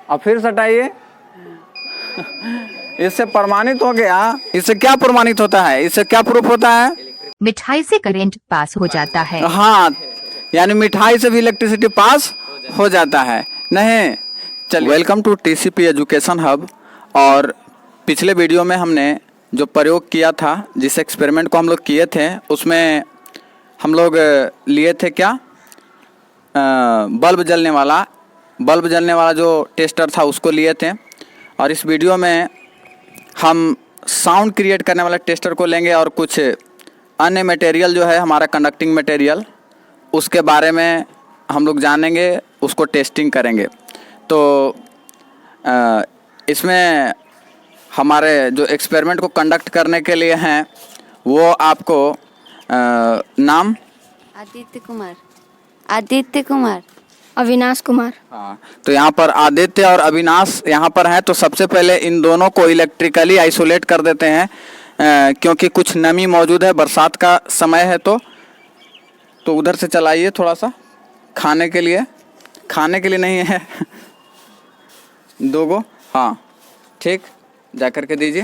अब फिर सटाइए। इससे प्रमाणित हो गया। इससे क्या प्रमाणित होता है, इससे क्या प्रूफ होता है? मिठाई से करंट पास हो जाता है। हाँ, यानी मिठाई से भी इलेक्ट्रिसिटी पास हो जाता है। नहीं, चलिए, welcome to TCP education hub. और पिछले वीडियो में हमने जो प्रयोग किया था, जिस एक्सपेरिमेंट को हम लोग किए थे, उसमें हम लोग लिए थे क्या, बल्ब जलने वाला जो टेस्टर था उसको लिए थे। और इस वीडियो में हम साउंड क्रिएट करने वाला टेस्टर को लेंगे और कुछ अन्य मटेरियल जो है हमारा कंडक्टिंग मटेरियल, उसके बारे में हम लोग जानेंगे, उसको टेस्टिंग करेंगे। तो इसमें हमारे जो एक्सपेरिमेंट को कंडक्ट करने के लिए हैं वो आपको नाम आदित्य कुमार, अविनाश कुमार। हाँ, तो यहाँ पर आदित्य और अविनाश यहाँ पर हैं। तो सबसे पहले इन दोनों को इलेक्ट्रिकली आइसोलेट कर देते हैं, क्योंकि कुछ नमी मौजूद है, बरसात का समय है। तो उधर से चलाइए थोड़ा सा, खाने के लिए नहीं है। दो गो, हाँ ठीक, जा कर के दीजिए।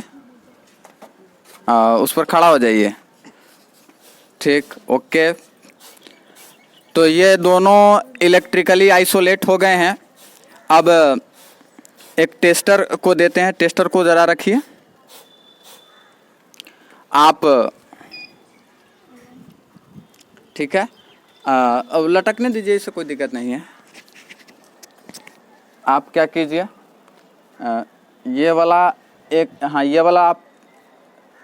उस पर खड़ा हो जाइए। ठीक, ओके। तो ये दोनों इलेक्ट्रिकली आइसोलेट हो गए हैं। अब एक टेस्टर को देते हैं। टेस्टर को ज़रा रखिए आप, ठीक है। अब लटकने दीजिए, इससे कोई दिक्कत नहीं है। आप क्या कीजिए, ये वाला एक, हाँ ये वाला आप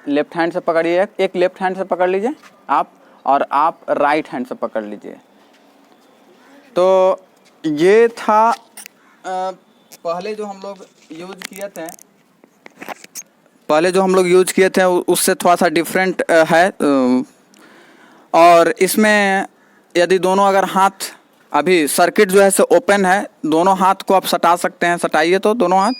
लेफ्ट हैंड से पकड़िए, एक लेफ्ट हैंड से पकड़ लीजिए आप, और आप राइट हैंड से पकड़ लीजिए। तो ये था पहले जो हम लोग यूज किए थे, उससे थोड़ा सा डिफरेंट है। और इसमें यदि दोनों अगर हाथ, अभी सर्किट जो है से ओपन है, दोनों हाथ को आप सटा सकते हैं। सटाइए तो दोनों हाथ,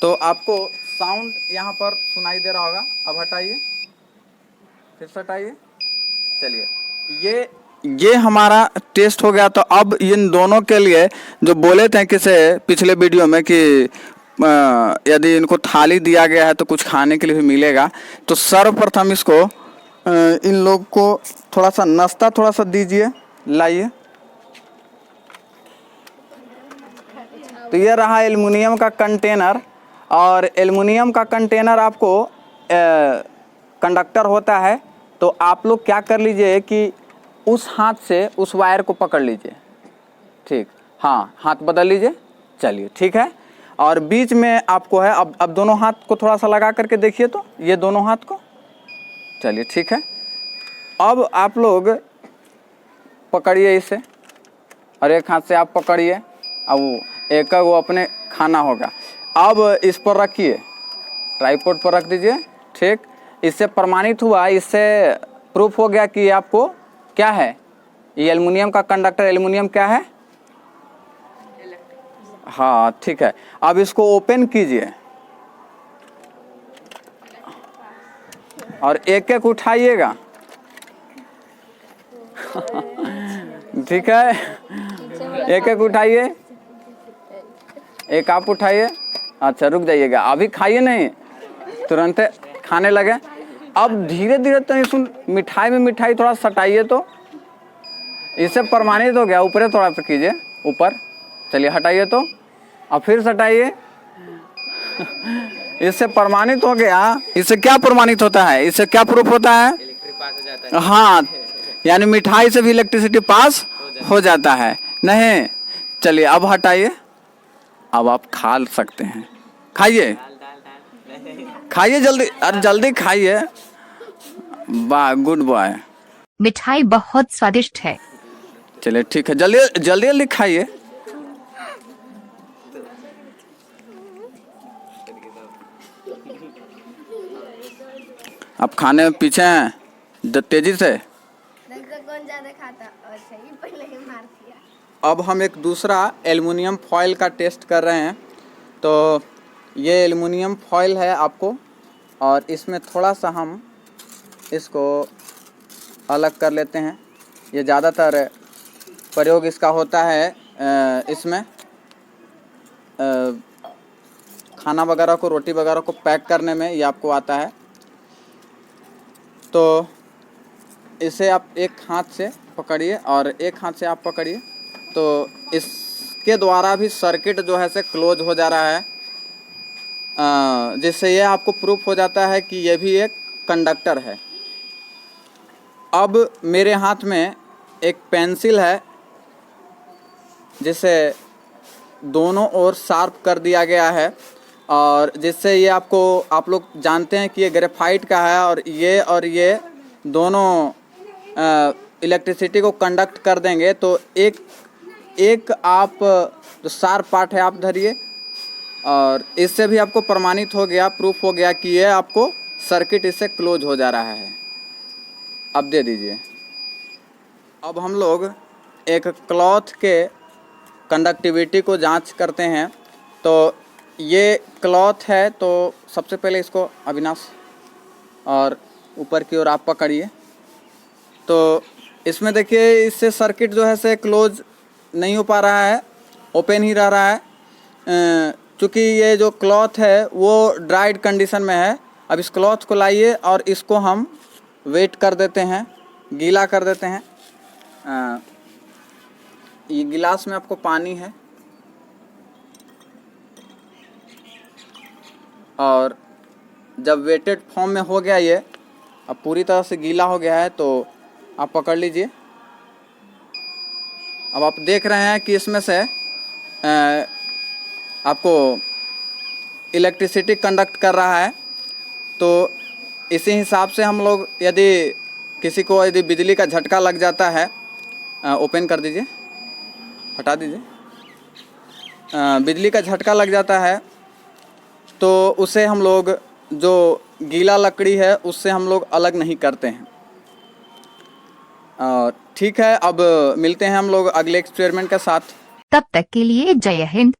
तो आपको साउंड यहाँ पर सुनाई दे रहा होगा। अब हटाइए, फिर सटाइए। चलिए, ये हमारा टेस्ट हो गया। तो अब इन दोनों के लिए जो बोले थे किसे पिछले वीडियो में कि यदि इनको थाली दिया गया है तो कुछ खाने के लिए भी मिलेगा, तो सर्वप्रथम इसको इन लोग को थोड़ा सा नाश्ता थोड़ा सा दीजिए, लाइए। तो ये रहा एल्युमिनियम का कंटेनर। और एल्युमिनियम का कंटेनर आपको कंडक्टर होता है। तो आप लोग क्या कर लीजिए कि उस हाथ से उस वायर को पकड़ लीजिए। ठीक, हाँ, हाथ बदल लीजिए। चलिए, ठीक है। और बीच में आपको है, अब दोनों हाथ को थोड़ा सा लगा करके देखिए, तो ये दोनों हाथ को, चलिए ठीक है। अब आप लोग पकड़िए इसे, और एक हाथ से आप पकड़िए। अब एक वो अपने खाना होगा। अब इस पर रखिए, ट्राइपॉड पर रख दीजिए। ठीक, इससे प्रमाणित हुआ, इससे प्रूफ हो गया कि आपको क्या है, ये एल्युमिनियम का कंडक्टर, एल्युमिनियम क्या है, हाँ ठीक है। अब इसको ओपन कीजिए और एक एक उठाइएगा। ठीक है, एक एक उठाइए, एक आप उठाइए। अच्छा, रुक जाइएगा, अभी खाइए नहीं, तुरंत खाने लगे। अब धीरे धीरे तो सुन, मिठाई में मिठाई थोड़ा सटाइए, तो इससे प्रमाणित हो गया। ऊपर थोड़ा सा कीजिए, ऊपर, चलिए हटाइए तो, और फिर सटाइए। इससे प्रमाणित हो गया। इससे क्या प्रमाणित होता है, इससे क्या प्रूफ होता है? हाँ, यानी मिठाई से भी इलेक्ट्रिसिटी पास हो जाता है। नहीं, चलिए अब हटाइए। अब आप खा सकते हैं, खाइए खाइए, जल्दी, अरे जल्दी खाइए। वाह, गुड बॉय। मिठाई बहुत स्वादिष्ट है। चलिए ठीक है, जल्दी जल्दी जल्दी खाइए। आप खाने में पीछे हैं, तेजी से। कौन ज्यादा खाता? अच्छा, ये पहले ही मार दिया। अब हम एक दूसरा एल्युमिनियम फॉयल का टेस्ट कर रहे हैं। तो ये एल्युमिनियम फॉयल है आपको, और इसमें थोड़ा सा हम इसको अलग कर लेते हैं। ये ज़्यादातर प्रयोग इसका होता है इसमें खाना वगैरह को, रोटी वगैरह को पैक करने में ये आपको आता है। तो इसे आप एक हाथ से पकड़िए और एक हाथ से आप पकड़िए, तो इसके द्वारा भी सर्किट जो है से क्लोज हो जा रहा है, जिससे ये आपको प्रूफ हो जाता है कि ये भी एक कंडक्टर है। अब मेरे हाथ में एक पेंसिल है जिसे दोनों ओर शार्प कर दिया गया है, और जिससे ये आपको, आप लोग जानते हैं कि ये ग्रेफाइट का है और ये दोनों इलेक्ट्रिसिटी को कंडक्ट कर देंगे। तो एक आप जो शार्प पार्ट है आप धरिए, और इससे भी आपको प्रमाणित हो गया, प्रूफ हो गया कि ये आपको सर्किट इससे क्लोज हो जा रहा है। अब दे दीजिए। अब हम लोग एक क्लॉथ के कंडक्टिविटी को जांच करते हैं। तो ये क्लॉथ है, तो सबसे पहले इसको अविनाश और ऊपर की ओर आप पकड़िए। तो इसमें देखिए, इससे सर्किट जो है से क्लोज नहीं हो पा रहा है, ओपन ही रह रहा है, क्योंकि ये जो क्लॉथ है वो ड्राइड कंडीशन में है। अब इस क्लॉथ को लाइए और इसको हम वेट कर देते हैं, गीला कर देते हैं। ये गिलास में आपको पानी है, और जब वेटेड फॉर्म में हो गया ये, अब पूरी तरह से गीला हो गया है, तो आप पकड़ लीजिए। अब आप देख रहे हैं कि इसमें से आपको इलेक्ट्रिसिटी कंडक्ट कर रहा है। तो इसी हिसाब से हम लोग, यदि किसी को यदि बिजली का झटका लग जाता है, ओपन कर दीजिए, हटा दीजिए, बिजली का झटका लग जाता है, तो उसे हम लोग, जो गीला लकड़ी है उससे हम लोग अलग नहीं करते हैं। ठीक है, अब मिलते हैं हम लोग अगले एक्सपेरिमेंट के साथ। तब तक के लिए जय हिंद।